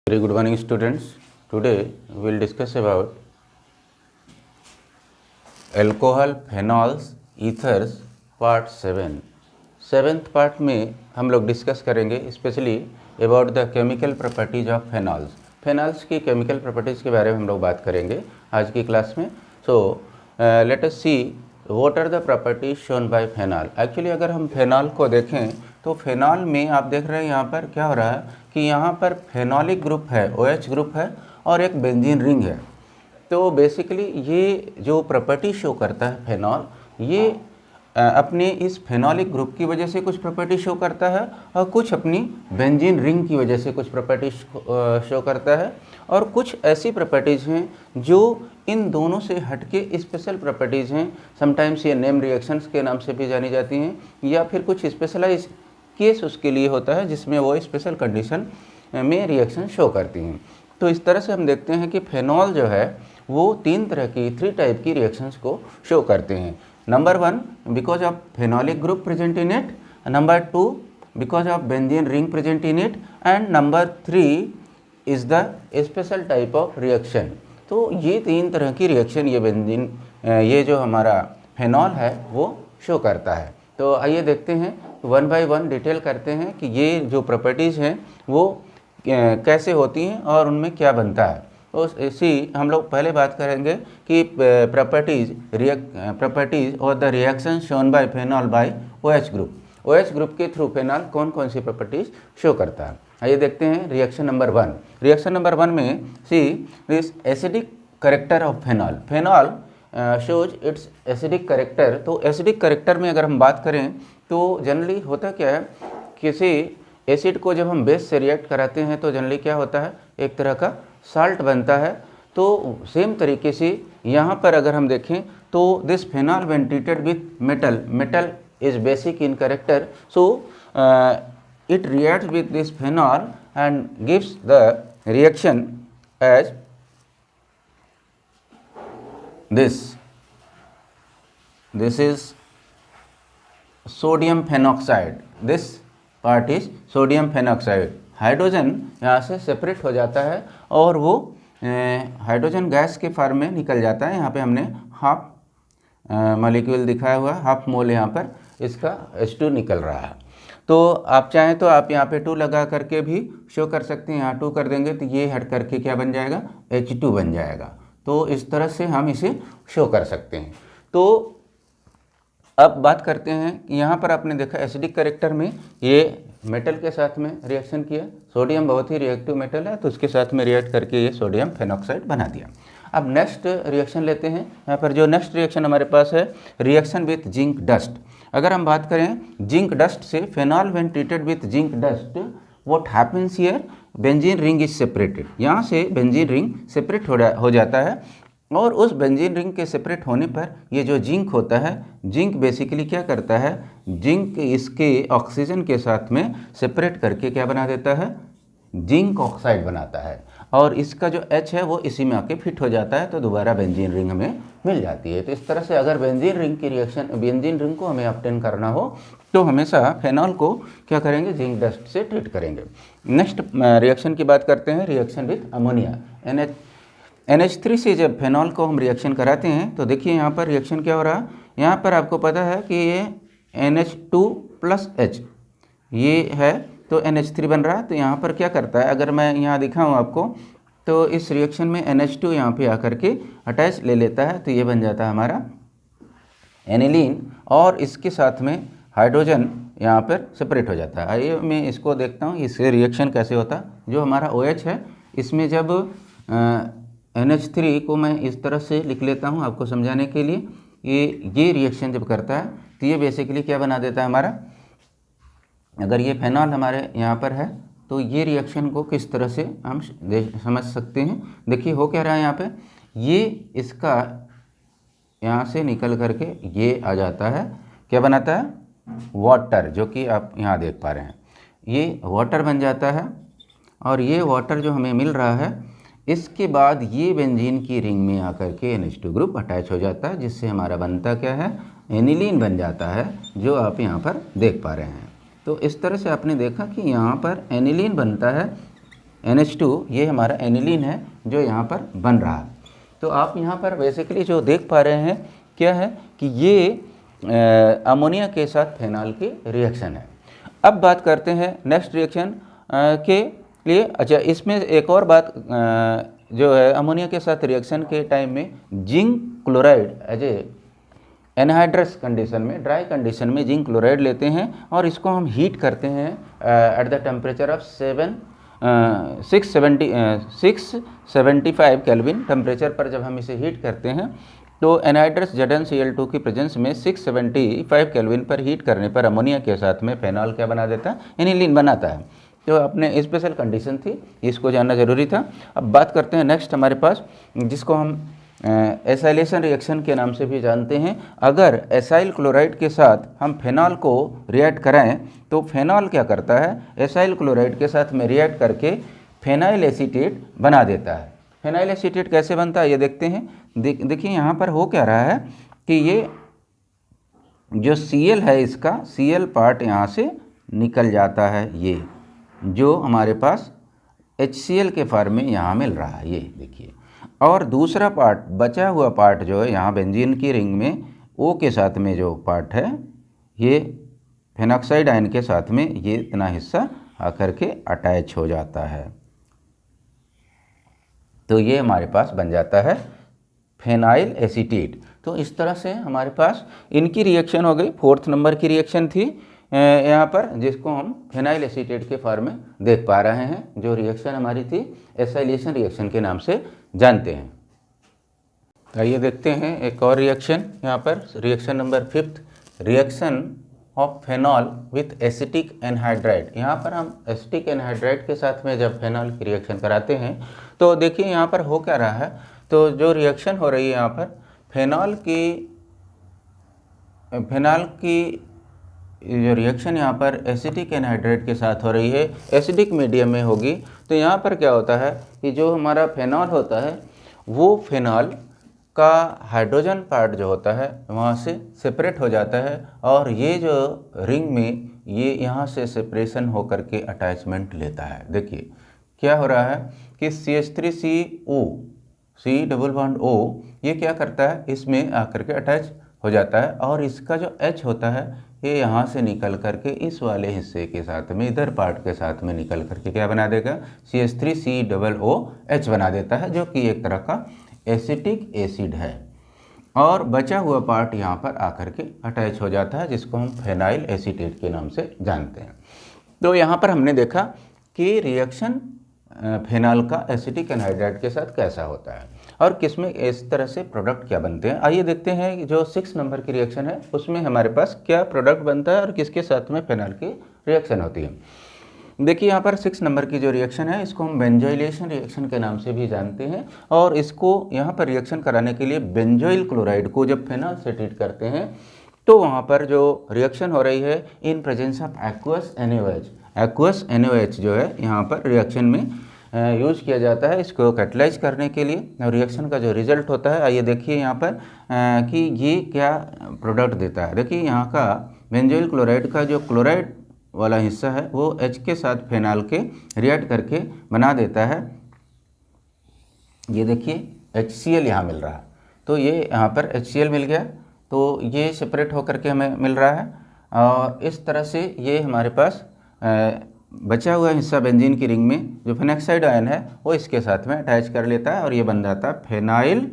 Very good morning students. Today we will discuss about alcohol, phenols, ethers part 7. 7th part में हम लोग discuss करेंगे specially about the chemical properties of phenols. Phenols की chemical properties के बारे में हम लोग बात करेंगे आज की क्लास में. So let us see what are the properties shown by phenol. Actually अगर हम फेनॉल को देखें तो फेनॉल में आप देख रहे हैं यहाँ पर क्या हो रहा है कि यहाँ पर फेनॉलिक ग्रुप है, OH ग्रुप है और एक बेंजीन रिंग है. तो बेसिकली ये जो प्रॉपर्टी शो करता है फेनॉल, ये अपने इस फेनॉलिक ग्रुप की वजह से कुछ प्रॉपर्टी शो करता है और कुछ अपनी बेंजीन रिंग की वजह से कुछ प्रॉपर्टी शो करता है. और कुछ ऐसी प्रॉपर्टीज़ हैं जो इन दोनों से हटके स्पेशल प्रॉपर्टीज़ हैं. समटाइम्स ये नेम रिएक्शंस के नाम से भी जानी जाती हैं या फिर कुछ स्पेशलाइज केस उसके लिए होता है जिसमें वो स्पेशल कंडीशन में रिएक्शन शो करती हैं. तो इस तरह से हम देखते हैं कि फेनॉल जो है वो 3 टाइप की रिएक्शंस को शो करते हैं. Number 1 because of phenolic group present in it, number 2 because of benzene ring present in it, and number 3 is the special type of reaction. तो ये 3 तरह की रिएक्शन ये जो हमारा फेनॉल है वो शो करता है. तो आइए देखते हैं वन बाय वन डिटेल करते हैं कि ये जो प्रॉपर्टीज़ हैं वो कैसे होती हैं और उनमें क्या बनता है. तो इसी हम लोग पहले बात करेंगे कि प्रॉपर्टीज़ और the reaction shown by phenol by OH group. OH group के थ्रू फेनॉल कौन कौन सी प्रॉपर्टीज़ शो करता है. आइए देखते हैं रिएक्शन नंबर 1. रिएक्शन नंबर 1 में see this acidic character of phenol. Phenol shows it's acidic character. तो एसिडिक करेक्टर में अगर हम बात करें तो जनरली होता क्या है, किसी एसिड को जब हम बेस से रिएक्ट कराते हैं तो जनरली क्या होता है, एक तरह का साल्ट बनता है. तो सेम तरीके से यहाँ पर अगर हम देखें तो this phenol when treated with metal is basic in character, so it reacts with this phenol and gives the reaction as this is sodium phenoxide. this part is sodium phenoxide. Hydrogen यहाँ से separate हो जाता है और वो hydrogen gas के form में निकल जाता है. यहाँ पे हमने हाफ मॉलिक्यूल दिखाया हुआ, हाफ मोल यहाँ पर इसका H2 निकल रहा है. तो आप चाहें तो आप यहाँ पे 2 लगा करके भी शो कर सकते हैं. यहाँ 2 कर देंगे तो ये हट करके क्या बन जाएगा, H2 बन जाएगा. तो इस तरह से हम इसे शो कर सकते हैं. तो अब बात करते हैं कि यहाँ पर आपने देखा एसिडिक करेक्टर में ये मेटल के साथ में रिएक्शन किया. सोडियम बहुत ही रिएक्टिव मेटल है तो उसके साथ में रिएक्ट करके ये सोडियम फेनॉक्साइड बना दिया. अब नेक्स्ट रिएक्शन लेते हैं. यहाँ पर जो नेक्स्ट रिएक्शन हमारे पास है रिएक्शन विथ जिंक डस्ट. अगर हम बात करें जिंक डस्ट से, phenol when treated with zinc dust, what happens here, benzene ring is separated. यहाँ से बेंजीन रिंग सेपरेट हो जाता है और उस बेंजीन रिंग के सेपरेट होने पर ये जो जिंक होता है, जिंक बेसिकली क्या करता है, जिंक इसके ऑक्सीजन के साथ में सेपरेट करके क्या बना देता है, जिंक ऑक्साइड बनाता है. और इसका जो H है वो इसी में आके फिट हो जाता है तो दोबारा बेंजीन रिंग हमें मिल जाती है. तो इस तरह से अगर बेंजीन रिंग को हमें ऑब्टेन करना हो तो हमेशा फेनॉल को क्या करेंगे, जिंक डस्ट से ट्रीट करेंगे. नेक्स्ट रिएक्शन की बात करते हैं, रिएक्शन विथ अमोनिया. NH3 से जब फेनॉल को हम रिएक्शन कराते हैं तो देखिए यहाँ पर रिएक्शन क्या हो रहा है. यहाँ पर आपको पता है कि ये NH2 + H ये है तो NH3 बन रहा है. तो यहाँ पर क्या करता है, अगर मैं यहाँ दिखाऊँ आपको तो इस रिएक्शन में NH2 यहाँ पे आकर के अटैच ले लेता है तो ये बन जाता है हमारा एनिलीन और इसके साथ में हाइड्रोजन यहाँ पर सेपरेट हो जाता है. आइए मैं इसको देखता हूँ इससे रिएक्शन कैसे होता है. जो हमारा OH है इसमें जब NH3 को मैं इस तरह से लिख लेता हूँ आपको समझाने के लिए. ये रिएक्शन जब करता है तो ये बेसिकली क्या बना देता है हमारा, अगर ये फेनॉल हमारे यहाँ पर है तो ये रिएक्शन को किस तरह से हम समझ सकते हैं. देखिए हो क्या रहा है यहाँ पे, ये इसका यहाँ से निकल करके ये आ जाता है, क्या बनाता है, वाटर, जो कि आप यहाँ देख पा रहे हैं. ये वाटर बन जाता है और ये वाटर जो हमें मिल रहा है इसके बाद ये बेंजीन की रिंग में आकर के NH2 ग्रुप अटैच हो जाता है जिससे हमारा बनता क्या है, एनिलीन बन जाता है, जो आप यहाँ पर देख पा रहे हैं. तो इस तरह से आपने देखा कि यहाँ पर एनिलीन बनता है NH2 ये हमारा एनिलीन है जो यहाँ पर बन रहा है। तो आप यहाँ पर बेसिकली जो देख पा रहे हैं क्या है कि ये अमोनिया के साथ फेनॉल की रिएक्शन है। अब बात करते हैं नेक्स्ट रिएक्शन के लिए। अच्छा, इसमें एक और बात जो है अमोनिया के साथ रिएक्शन के टाइम में zinc chloride as a anhydrous condition में, ड्राई कंडीशन में जिंक क्लोराइड लेते हैं और इसको हम हीट करते हैं at the temperature of 675 kelvin temperature पर। जब हम इसे हीट करते हैं तो एनहाइड्रस ZnCl2 की प्रेजेंस में 675 केल्विन पर हीट करने पर अमोनिया के साथ में फेनॉल क्या बना देता है, एनिलीन बनाता है। तो अपने स्पेशल कंडीशन थी, इसको जानना जरूरी था। अब बात करते हैं नेक्स्ट हमारे पास, जिसको हम एसाइलेशन रिएक्शन के नाम से भी जानते हैं। अगर एसाइल क्लोराइड के साथ हम फेनॉल को रिएक्ट कराएं तो फेनॉल क्या करता है, एसाइल क्लोराइड के साथ में रिएक्ट करके फेनाइल एसीटेट बना देता है। फेनाइल एसीटेट कैसे बनता है ये देखते हैं। देखिए यहाँ पर हो क्या रहा है कि ये जो Cl है, इसका Cl पार्ट यहाँ से निकल जाता है, ये जो हमारे पास HCl के फॉर्म में यहाँ मिल रहा है, ये देखिए। और दूसरा पार्ट, बचा हुआ पार्ट जो है यहाँ बेंजीन की रिंग में O के साथ में जो पार्ट है, ये फेनॉक्साइड आयन के साथ में ये इतना हिस्सा आकर के अटैच हो जाता है। तो ये हमारे पास बन जाता है फेनाइल एसीटेट। तो इस तरह से हमारे पास इनकी रिएक्शन हो गई। 4th नंबर की रिएक्शन थी यहाँ पर, जिसको हम फेनाइल एसीटेट के फॉर्म में देख पा रहे हैं, जो रिएक्शन हमारी थी एसाइलेशन रिएक्शन के नाम से जानते हैं। आइए देखते हैं एक और रिएक्शन यहाँ पर, reaction number 5th, reaction of phenol with acetic anhydride. यहाँ पर हम एसिटिक एनहाइड्राइड के साथ में जब फेनॉल की रिएक्शन कराते हैं तो देखिए यहाँ पर हो क्या रहा है। तो जो रिएक्शन हो रही है यहाँ पर फेनॉल की जो रिएक्शन यहाँ पर एसिटिक एनहाइड्राइड के साथ हो रही है, एसिडिक मीडियम में होगी। तो यहाँ पर क्या होता है कि जो हमारा फेनॉल होता है वो फेनॉल का हाइड्रोजन पार्ट जो होता है वहाँ से सेपरेट हो जाता है और ये जो रिंग में ये यहाँ से सेपरेशन हो करके अटैचमेंट लेता है। देखिए क्या हो रहा है कि CH3CO C double bond O ये क्या करता है, इसमें आकर के अटैच हो जाता है और इसका जो H होता है ये यहाँ से निकल करके इस वाले हिस्से के साथ में, इधर पार्ट के साथ में निकल करके क्या बना देगा, CH3COOH बना देता है, जो कि एक तरह का एसिटिक एसिड है। और बचा हुआ पार्ट यहाँ पर आकर के अटैच हो जाता है, जिसको हम फेनाइल एसीटेट के नाम से जानते हैं। तो यहाँ पर हमने देखा कि रिएक्शन फेनॉल का एसिटिक एनहाइड्राइड के साथ कैसा होता है और किसमें इस तरह से प्रोडक्ट क्या बनते हैं। आइए देखते हैं कि जो 6 नंबर की रिएक्शन है उसमें हमारे पास क्या प्रोडक्ट बनता है और किसके साथ में फेनॉल की रिएक्शन होती है। देखिए यहाँ पर 6 नंबर की जो रिएक्शन है इसको हम बेंजोइलेशन रिएक्शन के नाम से भी जानते हैं और इसको यहाँ पर रिएक्शन कराने के लिए बेंजोइल क्लोराइड को जब फेनॉल से ट्रीट करते हैं तो वहाँ पर जो रिएक्शन हो रही है in presence of aqueous NaOH, aqueous NaOH जो है यहाँ पर रिएक्शन में यूज़ किया जाता है इसको कैटलाइज करने के लिए। और रिएक्शन का जो रिजल्ट होता है, आइए देखिए यहाँ पर कि ये क्या प्रोडक्ट देता है। देखिए यहाँ का बेंजोइल क्लोराइड का जो क्लोराइड वाला हिस्सा है वो H के साथ फेनॉल के रिएक्ट करके बना देता है। ये देखिए HCl यहाँ मिल रहा है, तो ये यहाँ पर HCl मिल गया, तो ये सेपरेट होकर के हमें मिल रहा है और इस तरह से ये हमारे पास बचा हुआ हिस्सा बेंजीन की रिंग में जो फेनॉक्साइड आयन है वो इसके साथ में अटैच कर लेता है और ये बन जाता है फेनाइल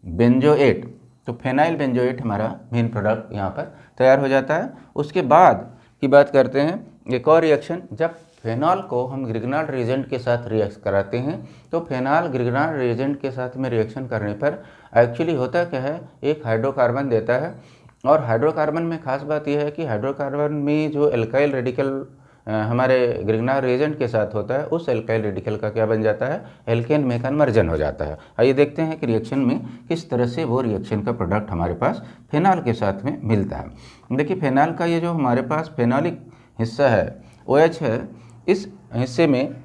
बेंजोएट। तो फेनाइल बेंजोएट हमारा मेन प्रोडक्ट यहाँ पर तैयार हो जाता है। उसके बाद की बात करते हैं एक और रिएक्शन, जब फेनॉल को हम ग्रिग्नार्ड रिएजेंट के साथ रिएक्ट कराते हैं तो फेनॉल ग्रिग्नार्ड रिएजेंट के साथ में रिएक्शन करने पर एक्चुअली होता क्या है, एक हाइड्रोकार्बन देता है। और हाइड्रोकार्बन में खास बात यह है कि हाइड्रोकार्बन में जो एल्काइल रेडिकल हमारे ग्रिग्नार्ड रिएजेंट के साथ होता है उस एल्काइल रेडिकल का क्या बन जाता है, एल्केन में कन्वर्जन हो जाता है। आइए देखते हैं कि रिएक्शन में किस तरह से वो रिएक्शन का प्रोडक्ट हमारे पास फेनॉल के साथ में मिलता है। देखिए फेनॉल का ये जो हमारे पास फेनॉलिक हिस्सा है OH है, इस हिस्से में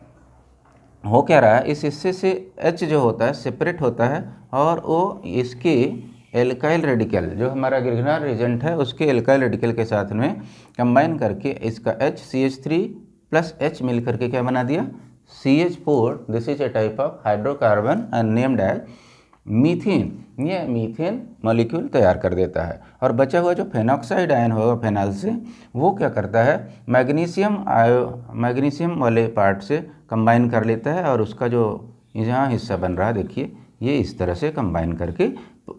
हो क्या रहा है, इस हिस्से से H जो होता है सेपरेट होता है और वो इसके एल्काइल रेडिकल जो हमारा ग्रिग्नार्ड रिएजेंट है उसके एल्काइल रेडिकल के साथ में कंबाइन करके इसका CH3 + H मिल करके क्या बना दिया, CH4, this is a type of hydrocarbon and named as methane. ये मीथेन मॉलिक्यूल तैयार कर देता है। और बचा हुआ जो फेनॉक्साइड आयन होगा फेनॉल से, वो क्या करता है, मैग्नीशियम वाले पार्ट से कंबाइन कर लेता है और उसका जो यहाँ हिस्सा बन रहा है देखिए, ये इस तरह से कंबाइन करके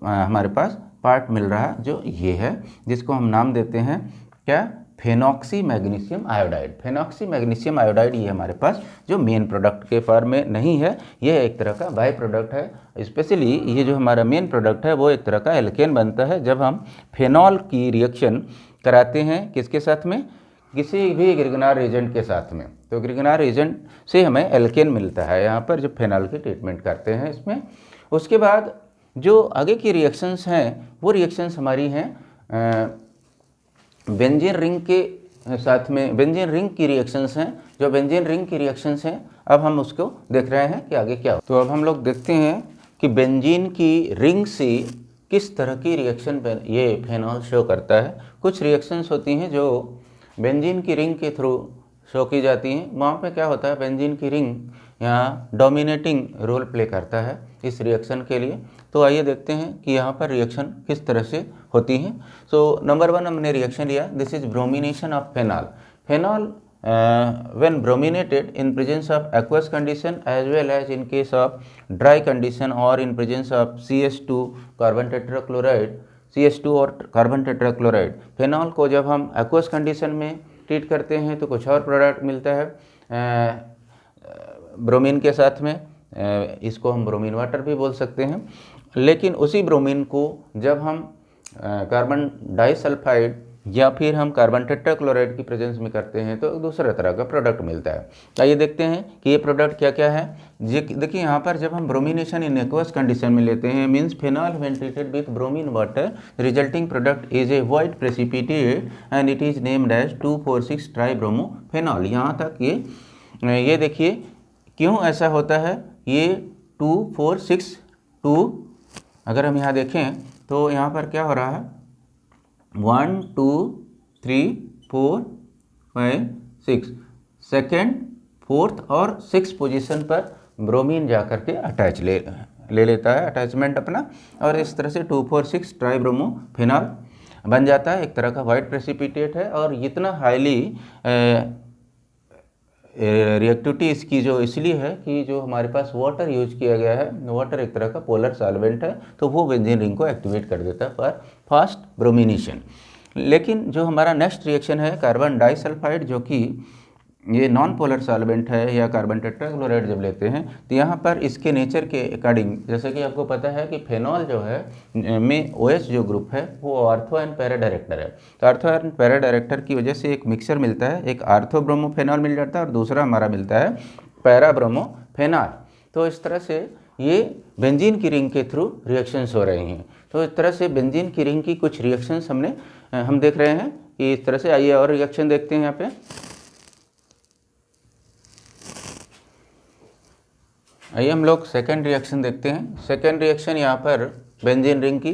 हमारे पास पार्ट मिल रहा है जो ये है, जिसको हम नाम देते हैं क्या, फेनॉक्सी मैग्नीशियम आयोडाइड। फेनॉक्सी मैग्नीशियम आयोडाइड ये हमारे पास जो मेन प्रोडक्ट के फॉर्म में नहीं है, ये एक तरह का बाई प्रोडक्ट है। स्पेशली ये जो हमारा मेन प्रोडक्ट है वो एक तरह का एल्केन बनता है जब हम फेनॉल की रिएक्शन कराते हैं किसके साथ में, किसी भी ग्रिगनार एजेंट के साथ में। तो ग्रिगनार एजेंट से हमें एल्केन मिलता है यहाँ पर जब फेनॉल की ट्रीटमेंट करते हैं इसमें। उसके बाद जो आगे की रिएक्शंस हैं वो रिएक्शंस हमारी हैं बेंजीन रिंग के साथ में, बेंजीन रिंग की रिएक्शंस हैं। जो बेंजीन रिंग की रिएक्शंस हैं अब हम उसको देख रहे हैं कि आगे क्या हो। तो अब हम लोग देखते हैं कि बेंजीन की रिंग से किस तरह की रिएक्शन ये फेनॉल शो करता है। कुछ रिएक्शंस होती हैं जो बेंजीन की रिंग के थ्रू शो की जाती हैं। वहाँ पे क्या होता है, बेंजीन की रिंग यहाँ डोमिनेटिंग रोल प्ले करता है इस रिएक्शन के लिए। तो आइए देखते हैं कि यहाँ पर रिएक्शन किस तरह से होती हैं। सो नंबर 1 हमने रिएक्शन लिया, this is bromination of phenol. Phenol when brominated in presence of aqueous condition as well as in case of dry condition or in presence of CH2 carbon tetrachloride, CH2 और carbon tetrachloride. Phenol को जब हम aqueous condition में treat करते हैं तो कुछ और प्रोडक्ट मिलता है ब्रोमीन के साथ में, इसको हम ब्रोमीन वाटर भी बोल सकते हैं। लेकिन उसी ब्रोमीन को जब हम कार्बन डाइसल्फाइड या फिर हम कार्बन टेट्राक्लोराइड की प्रेजेंस में करते हैं तो दूसरा तरह का प्रोडक्ट मिलता है। आइए देखते हैं कि ये प्रोडक्ट क्या क्या है। देखिए यहाँ पर जब हम ब्रोमिनेशन इन एक्वस कंडीशन में लेते हैं, means phenol when treated with bromine water resulting product is a white precipitate and it is named as 2,4,6 tribromophenol. यहाँ तक ये देखिए क्यों ऐसा होता है, ये 2,4,6,2, अगर हम यहाँ देखें तो यहाँ पर क्या हो रहा है 1 2 3 4 5 6, सेकेंड, फोर्थ और 6 पोजीशन पर ब्रोमीन जा कर के अटैच ले लेता है अटैचमेंट अपना, और इस तरह से 2,4,6 ट्राइब्रोमोफेनॉल बन जाता है। एक तरह का वाइट प्रेसिपिटेट है और इतना हाईली रिएक्टिविटी इसकी जो इसलिए है कि जो हमारे पास वाटर यूज किया गया है, वाटर एक तरह का पोलर सॉल्वेंट है, तो वो बेंजीन रिंग को एक्टिवेट कर देता है फॉर फास्ट ब्रोमिनेशन। लेकिन जो हमारा नेक्स्ट रिएक्शन है कार्बन डाइसल्फाइड, जो कि ये नॉन पोलर सॉल्वेंट है या कार्बन टेट्राक्लोराइड जब लेते हैं तो यहाँ पर इसके नेचर के अकॉर्डिंग, जैसे कि आपको पता है कि फेनॉल जो है में OH जो ग्रुप है वो आर्थो एंड पैरा डायरेक्टर है। तो आर्थो एंड पैरा डायरेक्टर की वजह से एक मिक्सचर मिलता है, एक आर्थो ब्रोमोफेनॉल मिल जाता है और दूसरा हमारा मिलता है पैरा ब्रोमोफेनॉल। तो इस तरह से ये बेंजीन की रिंग के थ्रू रिएक्शंस हो रही हैं। तो इस तरह से बेंजीन की रिंग की कुछ रिएक्शंस हम देख रहे हैं कि इस तरह से। आइए और रिएक्शन देखते हैं यहाँ पे। आइए हम लोग सेकेंड रिएक्शन देखते हैं। सेकेंड रिएक्शन यहाँ पर बेंजीन रिंग की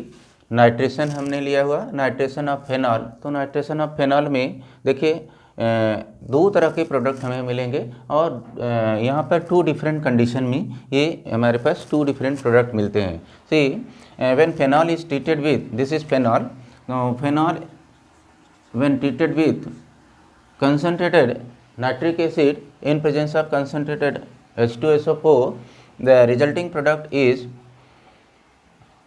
नाइट्रेशन हमने लिया हुआ, नाइट्रेशन ऑफ फेनॉल। तो नाइट्रेशन ऑफ फेनॉल में देखिए 2 तरह के प्रोडक्ट हमें मिलेंगे और यहाँ पर 2 डिफरेंट कंडीशन में ये हमारे पास 2 डिफरेंट प्रोडक्ट मिलते हैं। See when phenol is treated with, this is phenol, phenol when treated with concentrated nitric acid in presence of concentrated H2SO4, the resulting product is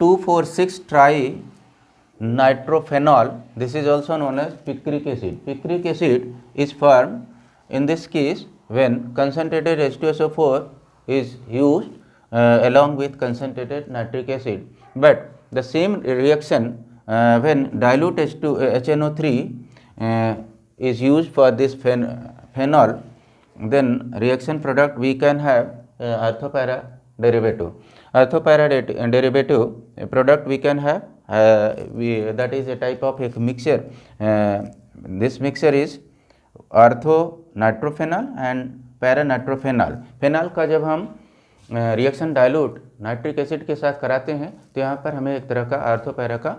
2,4,6 tri-nitrophenol. This is also known as picric acid. Picric acid is formed in this case when concentrated H2SO4 is used along with concentrated nitric acid. But the same reaction when dilute HNO3 is used for this phenol, then reaction product we can have orthopara derivative. Orthopara derivative product we can have, that is a type of a mixture. This mixture is ortho nitrophenol and para nitrophenol. Phenol का जब हम reaction dilute nitric acid के साथ कराते हैं तो यहाँ पर हमें एक तरह का आर्थो पैरा का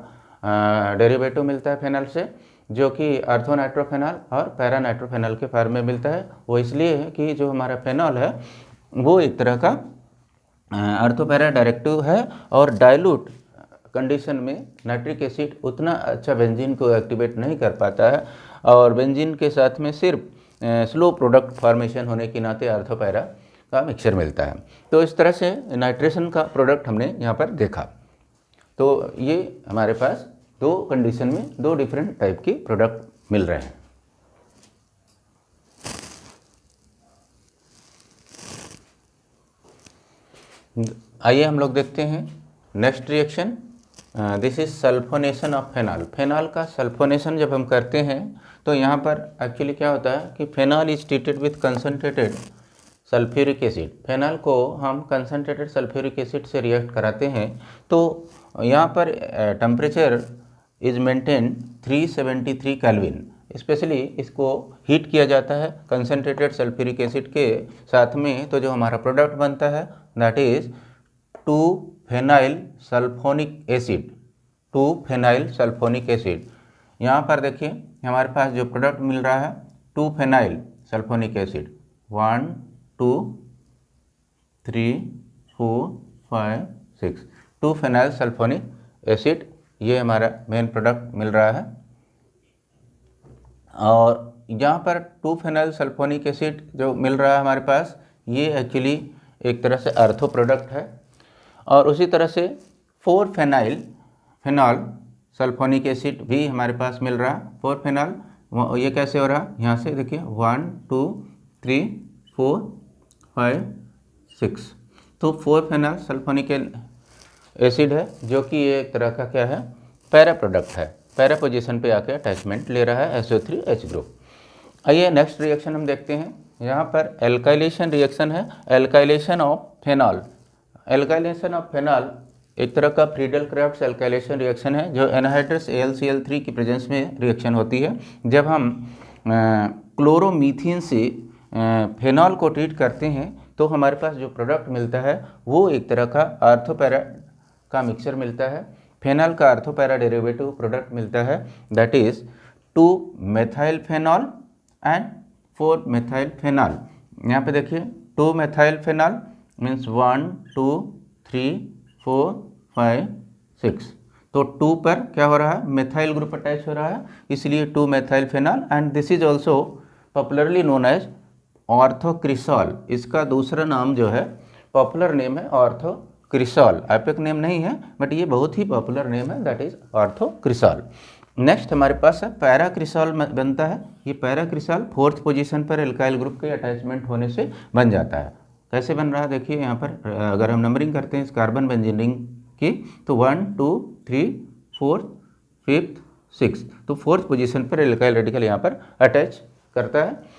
डेरिवेटिव मिलता है फेनॉल से। जो कि आर्थोनाइट्रोफेनॉल और पैरानाइट्रोफेनॉल के फॉर्म में मिलता है। वो इसलिए है कि जो हमारा फेनॉल है वो एक तरह का आर्थोपैरा डायरेक्टिव है और डाइल्यूट कंडीशन में नाइट्रिक एसिड उतना अच्छा बेंजीन को एक्टिवेट नहीं कर पाता है और बेंजीन के साथ में सिर्फ स्लो प्रोडक्ट फॉर्मेशन होने के नाते आर्थोपैरा का मिक्सचर मिलता है। तो इस तरह से नाइट्रेशन का प्रोडक्ट हमने यहाँ पर देखा। तो ये हमारे पास दो कंडीशन में दो डिफरेंट टाइप की प्रोडक्ट मिल रहे हैं। आइए हम लोग देखते हैं next reaction. This is sulphonation of phenol. Phenol का सल्फोनेशन जब हम करते हैं तो यहाँ पर एक्चुअली क्या होता है कि phenol is treated with concentrated sulphuric acid. Phenol को हम कंसनट्रेटेड सल्फ्यूरिक एसिड से रिएक्ट कराते हैं तो यहाँ पर temperature is maintain 373 kelvin. Specially इसको हीट किया जाता है कंसनट्रेटेड सल्फ्यूरिक एसिड के साथ में, तो जो हमारा प्रोडक्ट बनता है that is two phenyl sulphonic acid. Two phenyl sulphonic acid. यहाँ पर देखिए हमारे पास जो प्रोडक्ट मिल रहा है 2-फेनाइल सल्फोनिक एसिड 1 2 3 4 5 6 2-फेनाइल सल्फोनिक एसिड, ये हमारा मेन प्रोडक्ट मिल रहा है। और यहाँ पर 2-फेनाइल सल्फोनिक एसिड जो मिल रहा है हमारे पास, ये एक्चुअली एक तरह से आर्थो प्रोडक्ट है। और उसी तरह से 4-फेनाइल फेनॉल सल्फोनिक एसिड भी हमारे पास मिल रहा है। 4-फेनॉल ये कैसे हो रहा है, यहाँ से देखिए 1 2 3 4 5 6, तो 4-फेनॉल सल्फोनिक एसिड है जो कि ये एक तरह का क्या है, पैरा प्रोडक्ट है। पैरा पोजीशन पे आके अटैचमेंट ले रहा है SO3H ग्रुप। आइए नेक्स्ट रिएक्शन हम देखते हैं। यहाँ पर एल्काइलेशन रिएक्शन है, alkylation of phenol. Alkylation of phenol एक तरह का फ्रीडल क्राफ्ट एल्काइलेशन रिएक्शन है जो एनहाइड्रस AlCl3 की प्रेजेंस में रिएक्शन होती है। जब हम क्लोरोमीथेन से फेनॉल को ट्रीट करते हैं तो हमारे पास जो प्रोडक्ट मिलता है वो एक तरह का आर्थोपैरा का मिक्सचर मिलता है। फेनॉल का आर्थोपैरा डेरिवेटिव प्रोडक्ट मिलता है that is two methyl phenol and four methyl phenol. यहाँ पे देखिए 2-मेथाइल फेनॉल मीन्स 1 2 3 4 5 6, तो 2 पर क्या हो रहा है, मेथाइल ग्रुप अटैच हो रहा है, इसलिए two methyl phenol. And this is also popularly known as orthocresol. इसका दूसरा नाम जो है पॉपुलर नेम है ऑर्थोक्रिसॉल। एपिक नेम नहीं है बट ये बहुत ही पॉपुलर नेम है, दैट इज ऑर्थोक्रिसॉल। नेक्स्ट हमारे पास है पैराक्रिसॉल बनता है। ये पैराक्रिसॉल 4th पोजीशन पर एल्काइल ग्रुप के अटैचमेंट होने से बन जाता है। कैसे बन रहा है देखिए, यहाँ पर अगर हम नंबरिंग करते हैं इस कार्बन बेंजीन रिंग की तो 1 2 3 4 5 6, तो 4th पोजीशन पर एल्काइल रेडिकल यहाँ पर अटैच करता है।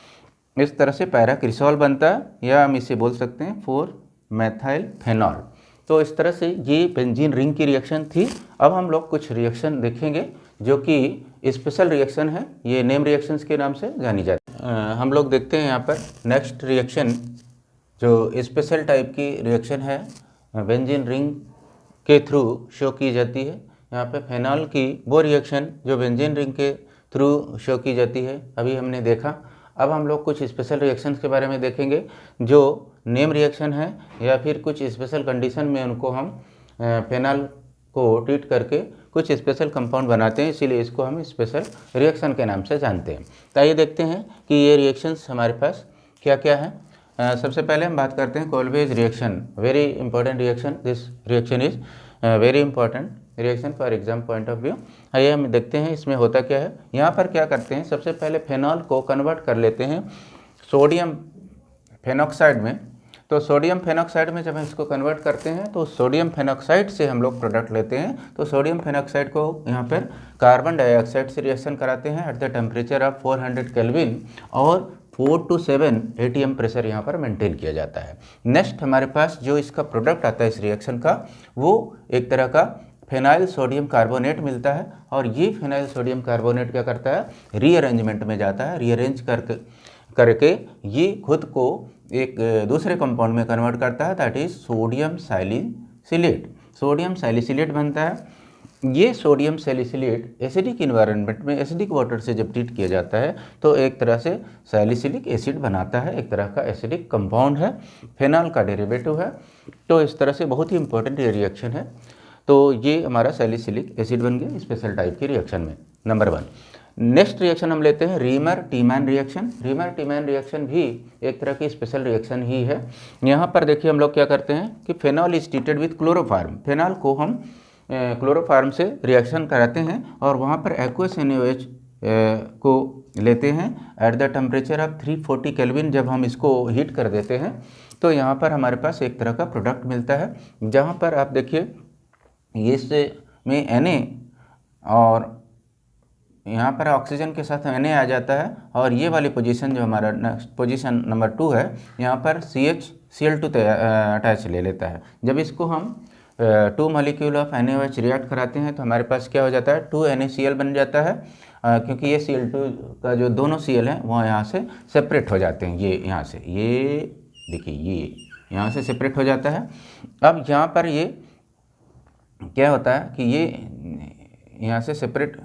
इस तरह से पैराक्रिसॉल बनता है, या हम इसे बोल सकते हैं 4-मेथाइल फेनॉल। तो इस तरह से ये बेंजीन रिंग की रिएक्शन थी। अब हम लोग कुछ रिएक्शन देखेंगे जो कि स्पेशल रिएक्शन है, ये नेम रिएक्शंस के नाम से जानी जाती है। हम लोग देखते हैं यहाँ पर नेक्स्ट रिएक्शन जो स्पेशल टाइप की रिएक्शन है, बेंजीन रिंग के थ्रू शो की जाती है। यहाँ पे फेनॉल की वो रिएक्शन जो बेंजीन रिंग के थ्रू शो की जाती है अभी हमने देखा। अब हम लोग कुछ स्पेशल रिएक्शंस के बारे में देखेंगे जो नेम रिएक्शन है या फिर कुछ स्पेशल कंडीशन में उनको हम फेनॉल को ट्रीट करके कुछ स्पेशल कंपाउंड बनाते हैं, इसीलिए इसको हम स्पेशल रिएक्शन के नाम से जानते हैं। तो आइए देखते हैं कि ये रिएक्शंस हमारे पास क्या क्या है। सबसे पहले हम बात करते हैं Kolbe's reaction, very important reaction. This reaction is very important reaction for exam point of view. आइए हम देखते हैं इसमें होता क्या है। यहाँ पर क्या करते हैं, सबसे पहले फेनॉल को कन्वर्ट कर लेते हैं सोडियम फेनॉक्साइड में। तो सोडियम फेनॉक्साइड में जब हम इसको कन्वर्ट करते हैं तो सोडियम फेनॉक्साइड से हम लोग प्रोडक्ट लेते हैं। तो सोडियम फेनॉक्साइड को यहाँ पर कार्बन डाइऑक्साइड से रिएक्शन कराते हैं at the temperature of 400 kelvin और 4 to 7 atm प्रेशर यहाँ पर मेंटेन किया जाता है। नेक्स्ट हमारे पास जो इसका प्रोडक्ट आता है इस रिएक्शन का, वो एक तरह का फेनाइल सोडियम कार्बोनेट मिलता है। और ये फेनाइल सोडियम कार्बोनेट क्या करता है, रीअरेंजमेंट में जाता है। रीअरेंज करके ये खुद को एक दूसरे कंपाउंड में कन्वर्ट करता है, that is sodium salicylate. Sodium salicylate बनता है ये सोडियम सैलिसिलेट एसिडिक इन्वायरमेंट में एसिडिक वाटर से जब ट्रीट किया जाता है तो एक तरह से सैलिसिलिक एसिड बनाता है, एक तरह का एसिडिक कंपाउंड है, फेनॉल का डेरिवेटिव है। तो इस तरह से बहुत ही इंपॉर्टेंट ये रिएक्शन है। तो ये हमारा सैलिसिलिक एसिड बन गया स्पेशल टाइप की रिएक्शन में, नंबर 1। नेक्स्ट रिएक्शन हम लेते हैं रीमर टीमैन रिएक्शन। रीमर टीमैन रिएक्शन भी एक तरह की स्पेशल रिएक्शन ही है। यहाँ पर देखिए हम लोग क्या करते हैं कि phenol is treated with chloroform. Phenol को हम क्लोरोफार्म से रिएक्शन कराते हैं और वहाँ पर एक्वस NaOH को लेते हैं at the temperature of 340 kelvin. जब हम इसको हीट कर देते हैं तो यहाँ पर हमारे पास एक तरह का प्रोडक्ट मिलता है, जहाँ पर आप देखिए ये से में Na और यहाँ पर ऑक्सीजन के साथ Na आ जाता है और ये वाली पोजीशन जो हमारा नेक्स्ट पोजीशन नंबर 2 है, यहाँ पर CH Cl2 अटैच ले लेता है। जब इसको हम 2 मॉलिक्यूल ऑफ NaOH रिएक्ट कराते हैं तो हमारे पास क्या हो जाता है, 2 NaCl बन जाता है, क्योंकि ये Cl2 का जो दोनों Cl हैं वो यहाँ से सेपरेट हो जाते हैं। ये यहाँ से, ये देखिए ये यहाँ से सेपरेट हो जाता है। अब यहाँ पर ये क्या होता है कि ये यहाँ से सेपरेट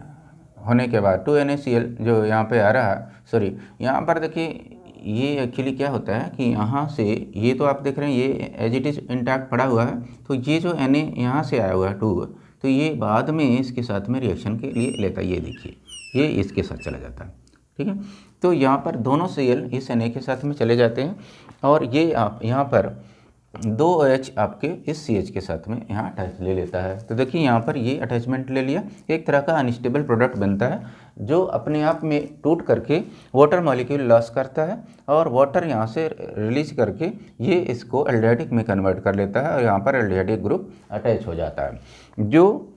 होने के बाद 2 NaCl जो यहाँ पे आ रहा है, सॉरी यहाँ पर देखिए ये एक्चुअली क्या होता है कि यहाँ से ये तो आप देख रहे हैं ये एज इट इज़ इंटैक्ट पड़ा हुआ है, तो ये जो Na यहाँ से आया हुआ है 2, तो ये बाद में इसके साथ में रिएक्शन के लिए लेता है। ये देखिए ये इसके साथ चला जाता है, ठीक है। तो यहाँ पर दोनों Cl इस Na के साथ में चले जाते हैं और ये आप यहाँ पर 2 OH आपके इस CH के साथ में यहाँ अटैच ले लेता है। तो देखिए यहाँ पर ये अटैचमेंट ले लिया, एक तरह का अनस्टेबल प्रोडक्ट बनता है जो अपने आप में टूट करके वाटर मॉलिक्यूल लॉस करता है और वाटर यहाँ से रिलीज करके ये इसको एल्डिहाइडिक में कन्वर्ट कर लेता है और यहाँ पर एल्डिहाइडिक ग्रुप अटैच हो जाता है। जो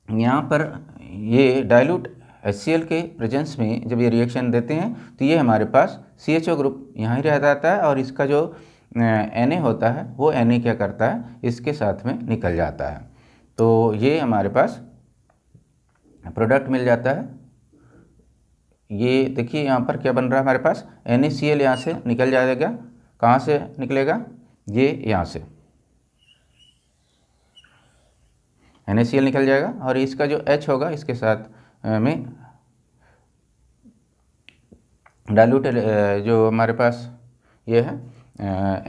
यहाँ पर ये डाइल्यूट HCl के प्रेजेंस में जब ये रिएक्शन देते हैं तो ये हमारे पास CHO ग्रुप यहाँ ही रह जाता है और इसका जो Na होता है वो Na क्या करता है, इसके साथ में निकल जाता है। तो ये हमारे पास प्रोडक्ट मिल जाता है। ये देखिए यहाँ पर क्या बन रहा है हमारे पास, NaCl यहाँ से निकल जाएगा। कहाँ से निकलेगा, ये यहाँ से NaCl निकल जाएगा और इसका जो H होगा इसके साथ में डाइल्यूट जो हमारे पास ये है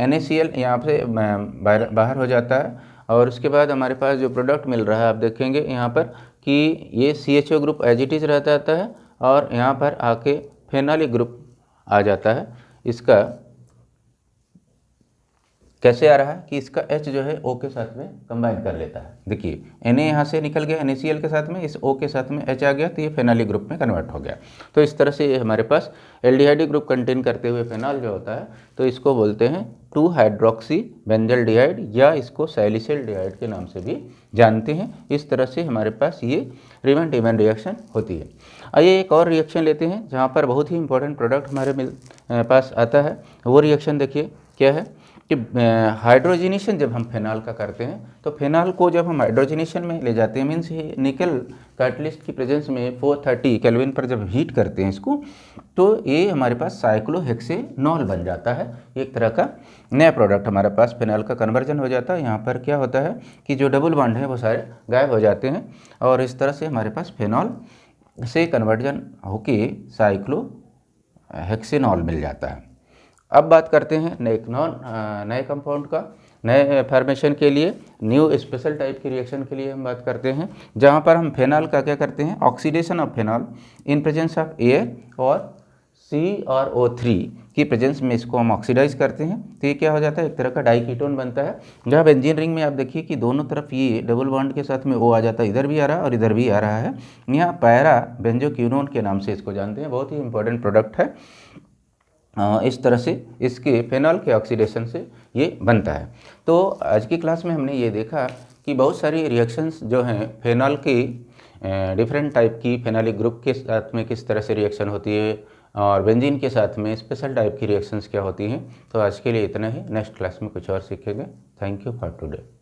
NaCl यहाँ से बाहर हो जाता है और उसके बाद हमारे पास जो प्रोडक्ट मिल रहा है आप देखेंगे यहाँ पर कि ये CHO group as it is रह जाता है और यहाँ पर आके फेनॉलिक ग्रुप आ जाता है। इसका कैसे आ रहा है कि इसका H जो है O के साथ में कंबाइन कर लेता है। देखिए Na यहाँ से निकल गया NaCl के साथ में, इस O के साथ में H आ गया तो ये फेनॉलिक ग्रुप में कन्वर्ट हो गया। तो इस तरह से ये हमारे पास एल्डिहाइड ग्रुप कंटेन करते हुए फेनॉल जो होता है तो इसको बोलते हैं 2 हाइड्रोक्सी बेंजल्डिहाइड या इसको सैलिसिलडिहाइड के नाम से भी जानते हैं। इस तरह से हमारे पास ये रीमन टीमैन रिएक्शन होती है। आइए एक और रिएक्शन लेते हैं जहाँ पर बहुत ही इंपॉर्टेंट प्रोडक्ट हमारे पास आता है। वो रिएक्शन देखिए क्या है कि हाइड्रोजनेशन जब हम फेनॉल का करते हैं तो फेनॉल को जब हम हाइड्रोजनेशन में ले जाते हैं, मीन्स निकल कैटलिस्ट की प्रेजेंस में 430 केल्विन पर जब हीट करते हैं इसको, तो ये हमारे पास साइक्लोहेक्सेनॉल बन जाता है। एक तरह का नया प्रोडक्ट हमारे पास फेनॉल का कन्वर्जन हो जाता है। यहाँ पर क्या होता है कि जो डबल बॉन्ड है वो सारे गायब हो जाते हैं और इस तरह से हमारे पास फेनॉल से कन्वर्जन होके साइक्लोहेक्सेनॉल मिल जाता है। अब बात करते हैं नए कंपाउंड का, नए फॉर्मेशन के लिए, न्यू स्पेशल टाइप की रिएक्शन के लिए हम बात करते हैं, जहाँ पर हम फेनॉल का क्या करते हैं, oxidation of phenol in presence of air और CrO3 की प्रेजेंस में इसको हम ऑक्सीडाइज करते हैं। तो ये क्या हो जाता है, एक तरह का डाइकीटोन बनता है। जहाँ बेंजीन रिंग में आप देखिए कि दोनों तरफ ये डबल बॉन्ड के साथ में O आ जाता है, इधर भी आ रहा है और इधर भी आ रहा है। यहाँ पैरा बेंजोक्विनोन के नाम से इसको जानते हैं। बहुत ही इंपॉर्टेंट प्रोडक्ट है। इस तरह से इसके फेनॉल के ऑक्सीडेशन से ये बनता है। तो आज की क्लास में हमने ये देखा कि बहुत सारी रिएक्शंस जो हैं फेनॉल की डिफरेंट टाइप की फेनॉलिक ग्रुप के साथ में किस तरह से रिएक्शन होती है और बेंजीन के साथ में स्पेशल टाइप की रिएक्शंस क्या होती हैं। तो आज के लिए इतना ही, नेक्स्ट क्लास में कुछ और सीखेंगे। Thank you for today.